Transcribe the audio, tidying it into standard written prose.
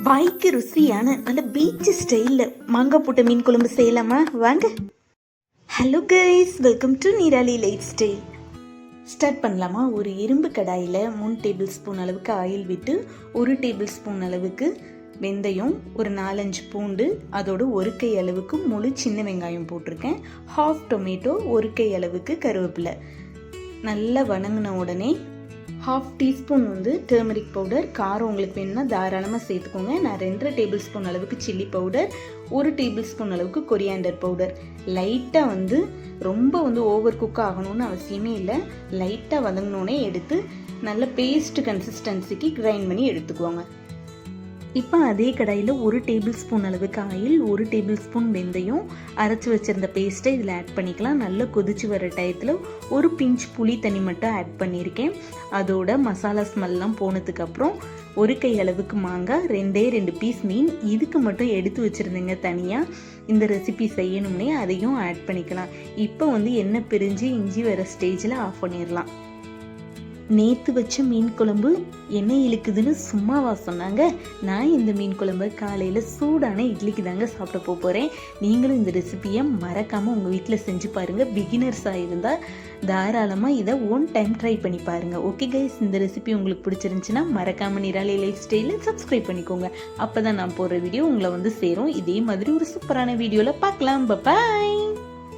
வாய்க்கு ருசியான நல்ல பீச் ஸ்டைலில் மாங்காய் போட்ட மீன் குழம்பு செய்யலாமா? வாங்க. Hello guys, welcome to Neerali lifestyle. Start பண்ணலாமா? ஒரு இரும்பு கடாயில் 3 டேபிள் ஸ்பூன் அளவுக்கு ஆயில் விட்டு 1 டேபிள் ஸ்பூன் அளவுக்கு வெந்தயம், ஒரு 4-5 பூண்டு, அதோட 1 கை அளவுக்கு முழு சின்ன வெங்காயம் போட்டிருக்கேன், 1/2 டொமேட்டோ, 1 கை அளவுக்கு கருவேப்பிலை. நல்லா வணங்கின உடனே 1/2 டீஸ்பூன் டர்மரிக் பவுடர், காரம் உங்களுக்கு வேணும்னா தாராளமாக சேர்த்துக்கோங்க. நான் 2 டேபிள் ஸ்பூன் அளவுக்கு சில்லி பவுடர், 1 டேபிள் ஸ்பூன் அளவுக்கு கொரியாண்டர் பவுடர். லைட்டாக ரொம்ப ஓவர் குக் ஆகணும்னு அவசியமே இல்லை. லைட்டாக வதங்கினோடனே எடுத்து நல்ல பேஸ்ட் கன்சிஸ்டன்சிக்கு கிரைண்ட் பண்ணி எடுத்துக்குவாங்க. இப்போ அதே கடாயில் 1 டேபிள் ஸ்பூன் அளவுக்கு ஆயில், 1 டேபிள் ஸ்பூன் வெந்தயம், அரைச்சி வச்சுருந்த பேஸ்ட்டை இதில் ஆட் பண்ணிக்கலாம். நல்லா கொதிச்சு வர டயத்தில் ஒரு பிஞ்ச் புளி தண்ணி மட்டும் ஆட் பண்ணியிருக்கேன். அதோட மசாலா ஸ்மெல்லாம் போனதுக்கப்புறம் 1 கை அளவுக்கு மாங்காய், 2 பீஸ் மீன், இதுக்கு மட்டும் எடுத்து வச்சுருந்தேங்க தனியாக. இந்த ரெசிபி செய்யணும்னே அதையும் ஆட் பண்ணிக்கலாம். இப்போ எண்ணெய் பிரிஞ்சு இஞ்சி வர ஸ்டேஜில் ஆஃப் பண்ணிடலாம். நேற்று வச்ச மீன் குழம்பு எண்ணெய் இழுக்குதுன்னு சும்மாவா சொன்னாங்க? நான் இந்த மீன் குழம்பு காலையில் சூடான இட்லிக்கு தாங்க சாப்பிட போகிறேன். நீங்களும் இந்த ரெசிபியை மறக்காமல் உங்கள் வீட்டில் செஞ்சு பாருங்கள். பிகினர்ஸாக இருந்தால் தாராளமாக இதை 1 டைம் ட்ரை பண்ணி பாருங்கள். ஓகே கைஸ், இந்த ரெசிபி உங்களுக்கு பிடிச்சிருந்துச்சுன்னா மறக்காமல் நீராளி லைஃப் ஸ்டைலில் சப்ஸ்கிரைப் பண்ணிக்கோங்க. அப்போ தான் நான் போடுற வீடியோ உங்களை சேரும். இதே மாதிரி ஒரு சூப்பரான வீடியோவில் பார்க்கலாம். பாய்.